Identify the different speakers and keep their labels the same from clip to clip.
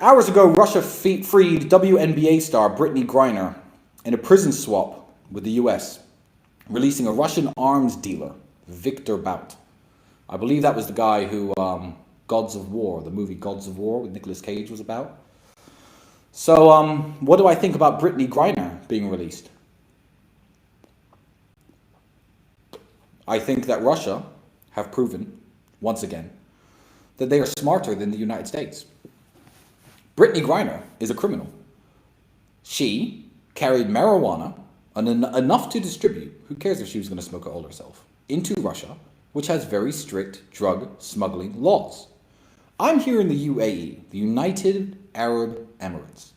Speaker 1: Hours ago, Russia freed WNBA star Brittney Griner in a prison swap with the US, releasing a Russian arms dealer, Victor Bout. I believe that was the guy who Gods of War, the movie Gods of War with Nicolas Cage was about. So what do I think about Brittney Griner being released? I think that Russia have proven, once again, that they are smarter than the United States. Brittney Griner is a criminal. She carried marijuana, enough to distribute, who cares if she was going to smoke it all herself, into Russia, which has very strict drug smuggling laws. I'm here in the UAE, the United Arab Emirates,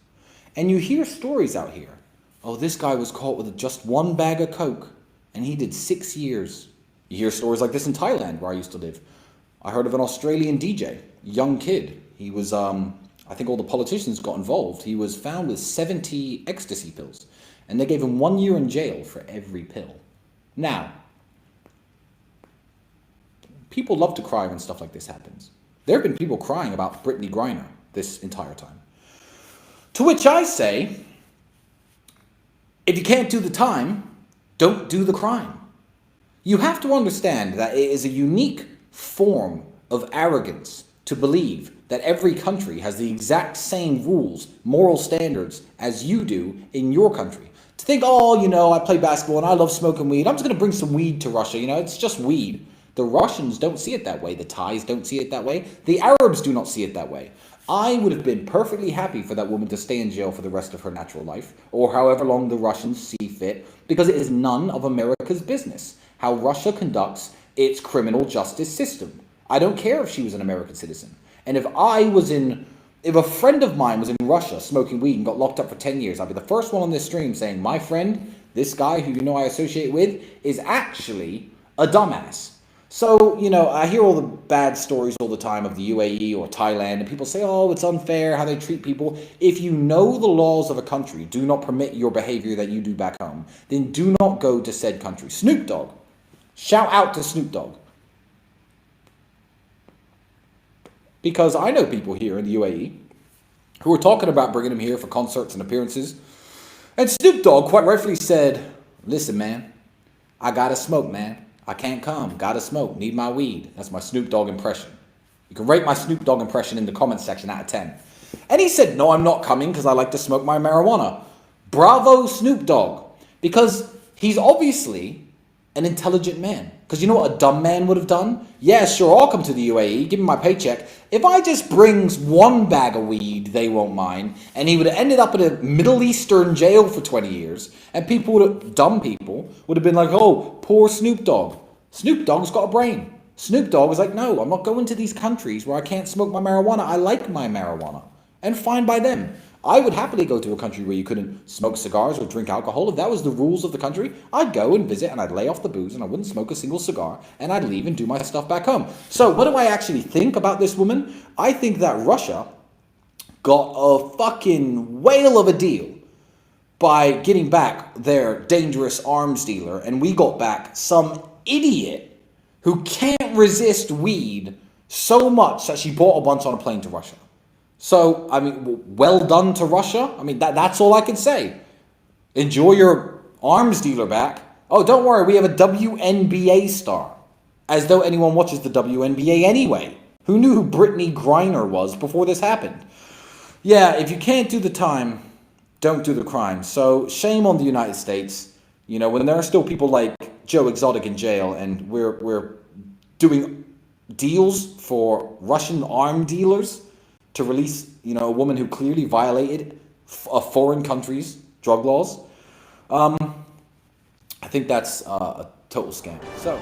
Speaker 1: and you hear stories out here. Oh, this guy was caught with just one bag of coke, and he did 6 years. You hear stories like this in Thailand, where I used to live. I heard of an Australian DJ, young kid. He was, I think all the politicians got involved. He was found with 70 ecstasy pills, and they gave him 1 year in jail for every pill. Now, people love to cry when stuff like this happens. There have been people crying about Brittney Griner this entire time. To which I say, if you can't do the time, don't do the crime. You have to understand that it is a unique form of arrogance to believe that every country has the exact same rules, moral standards as you do in your country. To think, oh, you know, I play basketball and I love smoking weed. I'm just going to bring some weed to Russia. You know, it's just weed. The Russians don't see it that way. The Thais don't see it that way. The Arabs do not see it that way. I would have been perfectly happy for that woman to stay in jail for the rest of her natural life, or however long the Russians see fit, because it is none of America's business how Russia conducts its criminal justice system. I don't care if she was an American citizen. And if a friend of mine was in Russia smoking weed and got locked up for 10 years, I'd be the first one on this stream saying, my friend, this guy who you know I associate with, is actually a dumbass. So, you know, I hear all the bad stories all the time of the UAE or Thailand, and people say, oh, it's unfair how they treat people. If you know the laws of a country do not permit your behavior that you do back home, then do not go to said country. Snoop Dogg. Shout out to Snoop Dogg. Because I know people here in the UAE who are talking about bringing him here for concerts and appearances. And Snoop Dogg quite rightfully said, listen, man, I gotta smoke, man. I can't come. Gotta smoke. Need my weed. That's my Snoop Dogg impression. You can rate my Snoop Dogg impression in the comment section out of 10. And he said, no, I'm not coming because I like to smoke my marijuana. Bravo, Snoop Dogg. Because he's obviously an intelligent man. Because you know what a dumb man would have done? Yeah, sure, I'll come to the UAE, give me my paycheck. If I just brings one bag of weed, they won't mind. And he would have ended up in a Middle Eastern jail for 20 years. And dumb people, would have been like, oh, poor Snoop Dogg. Snoop Dogg's got a brain. Snoop Dogg was like, no, I'm not going to these countries where I can't smoke my marijuana. I like my marijuana. And fine by them. I would happily go to a country where you couldn't smoke cigars or drink alcohol. If that was the rules of the country, I'd go and visit and I'd lay off the booze and I wouldn't smoke a single cigar and I'd leave and do my stuff back home. So what do I actually think about this woman? I think that Russia got a fucking whale of a deal by getting back their dangerous arms dealer, and we got back some idiot who can't resist weed so much that she bought a bunch on a plane to Russia. So, I mean, well done to Russia. I mean, that's all I can say. Enjoy your arms dealer back. Oh, don't worry, we have a WNBA star. As though anyone watches the WNBA anyway. Who knew who Brittney Griner was before this happened? Yeah, if you can't do the time, don't do the crime. So, shame on the United States. You know, when there are still people like Joe Exotic in jail and we're doing deals for Russian arm dealers to release, you know, a woman who clearly violated a foreign country's drug laws. I think that's a total scam. So.